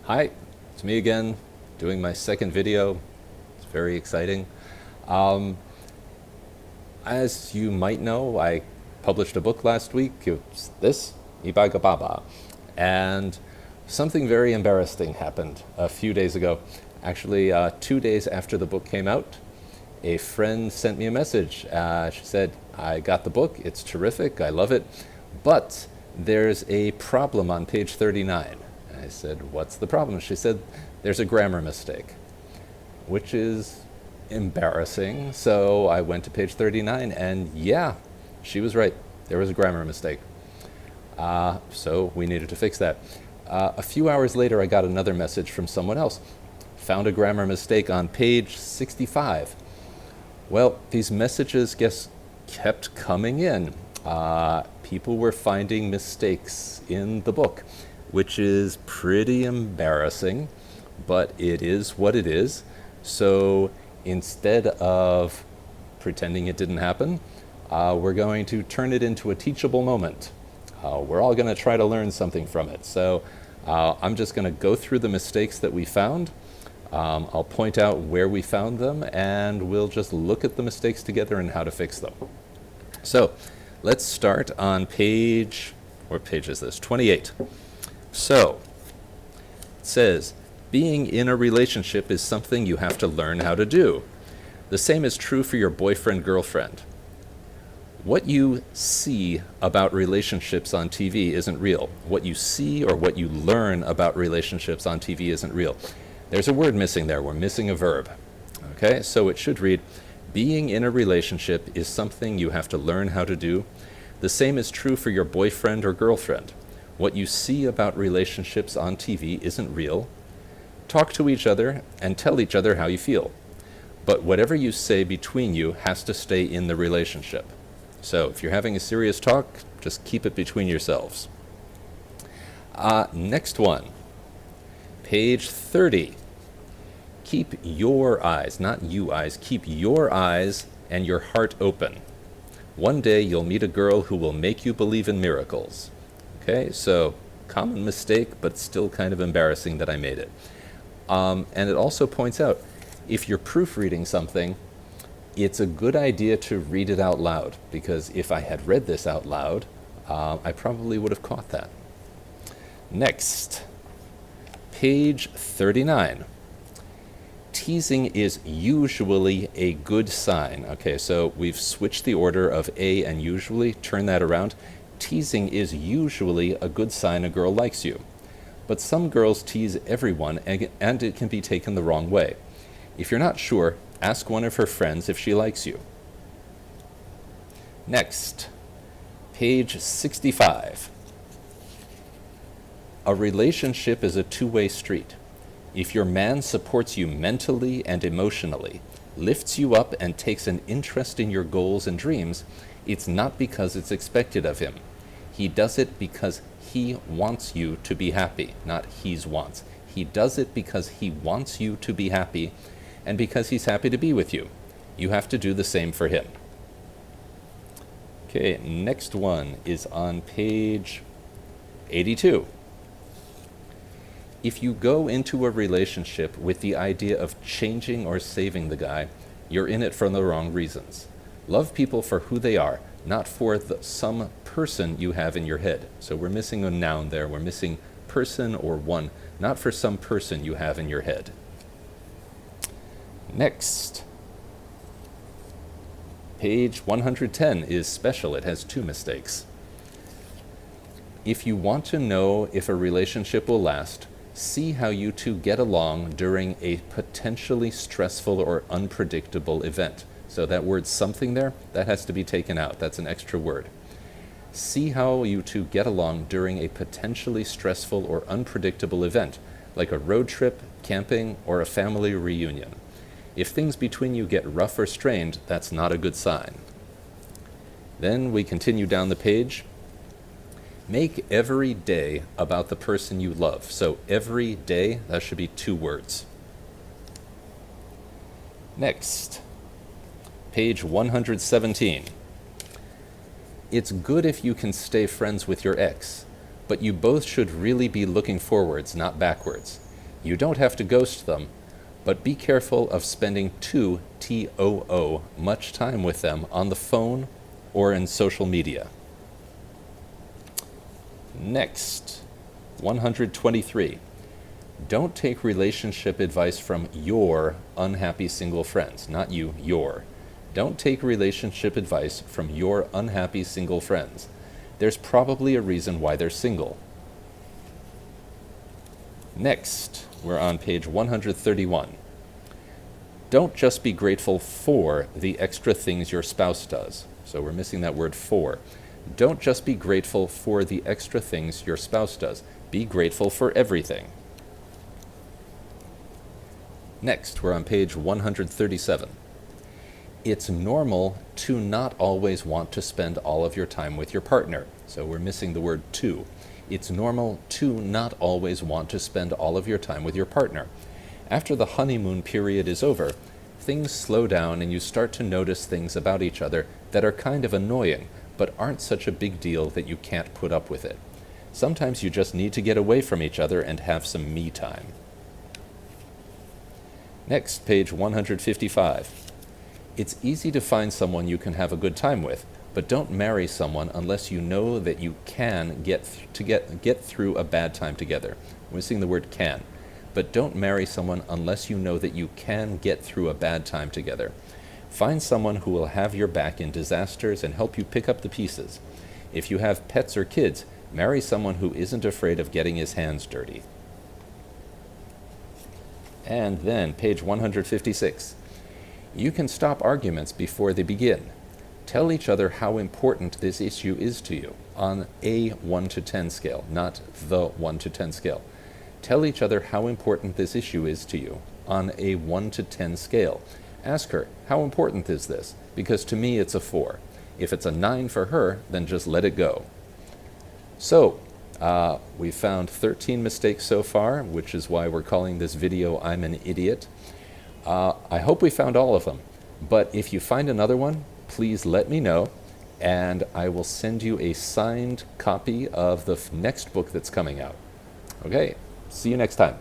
Hi, it's me again, doing my second video. It's very exciting. Um, as you might know, I published a book last week. It's this, Ibaga Baba. And something very embarrassing happened a few days ago. Actually, 2 days after the book came out, a friend sent me a message. She said, I got the book, it's terrific, I love it, but there's a problem on page 39. I said, what's the problem? She said, there's a grammar mistake, which is embarrassing. So I went to page 39 and yeah, she was right. There was a grammar mistake. So we needed to fix that. A few hours later, I got another message from someone else. Found a grammar mistake on page 65. Well, these messages kept coming in. People were finding mistakes in the book, which is pretty embarrassing, but it is what it is. So instead of pretending it didn't happen, we're going to turn it into a teachable moment. We're all going to try to learn something from it. So I'm just going to go through the mistakes that we found. I'll point out where we found them, and we'll just look at the mistakes together and how to fix them. So let's start on what page is this? 28. So it says, being in a relationship is something you have to learn how to do. The same is true for your boyfriend, girlfriend. What you see about relationships on TV isn't real. What you see or what you learn about relationships on TV isn't real. There's a word missing there. We're missing a verb. Okay, so it should read, being in a relationship is something you have to learn how to do. The same is true for your boyfriend or girlfriend. What you see about relationships on TV isn't real. Talk to each other and tell each other how you feel. But whatever you say between you has to stay in the relationship. So if you're having a serious talk, just keep it between yourselves. Next one, page 30. Keep your eyes, not you eyes, keep your eyes and your heart open. One day you'll meet a girl who will make you believe in miracles. Okay, so common mistake, but still kind of embarrassing that I made it. And it also points out, if you're proofreading something, it's a good idea to read it out loud, because if I had read this out loud, I probably would have caught that. Next, page 39. Teasing is usually a good sign. Okay, so we've switched the order of a and usually, turn that around. Teasing is usually a good sign a girl likes you. But some girls tease everyone and it can be taken the wrong way. If you're not sure, ask one of her friends if she likes you. Next, page 65. A relationship is a two-way street. If your man supports you mentally and emotionally, lifts you up and takes an interest in your goals and dreams, it's not because it's expected of him. He does it because he wants you to be happy, not his wants. He does it because he wants you to be happy and because he's happy to be with you. You have to do the same for him. Okay, next one is on page 82. If you go into a relationship with the idea of changing or saving the guy, you're in it for the wrong reasons. Love people for who they are, not for some person you have in your head. So we're missing a noun there. We're missing person or one, not for some person you have in your head. Next, page 110 is special. It has two mistakes. If you want to know if a relationship will last, see how you two get along during a potentially stressful or unpredictable event. So that word something there, that has to be taken out. That's an extra word. See how you two get along during a potentially stressful or unpredictable event, like a road trip, camping, or a family reunion. If things between you get rough or strained, that's not a good sign. Then we continue down the page. Make every day about the person you love. So every day, that should be 2 words. Next, page 117. It's good if you can stay friends with your ex, but you both should really be looking forwards, not backwards. You don't have to ghost them, but be careful of spending too, T-O-O, much time with them on the phone or in social media. Next, 123. Don't take relationship advice from your unhappy single friends. Not you, your. Don't take relationship advice from your unhappy single friends. There's probably a reason why they're single. Next, we're on page 131. Don't just be grateful for the extra things your spouse does. So we're missing that word for. Don't just be grateful for the extra things your spouse does. Be grateful for everything. Next, we're on page 137. It's normal to not always want to spend all of your time with your partner. So we're missing the word to. It's normal to not always want to spend all of your time with your partner. After the honeymoon period is over, things slow down and you start to notice things about each other that are kind of annoying, but aren't such a big deal that you can't put up with it. Sometimes you just need to get away from each other and have some me time. Next, page 155. It's easy to find someone you can have a good time with, but don't marry someone unless you know that you can get through a bad time together. We're missing the word can. But don't marry someone unless you know that you can get through a bad time together. Find someone who will have your back in disasters and help you pick up the pieces. If you have pets or kids, marry someone who isn't afraid of getting his hands dirty. And then, page 156. You can stop arguments before they begin. Tell each other how important this issue is to you on a 1 to 10 scale, not the 1 to 10 scale. Tell each other how important this issue is to you on a 1 to 10 scale. Ask her, how important is this? Because to me it's a 4. If it's a 9 for her, then just let it go. So, we found 13 mistakes so far, which is why we're calling this video I'm an Idiot. I hope we found all of them, but if you find another one, please let me know, and I will send you a signed copy of the next book that's coming out. Okay, see you next time.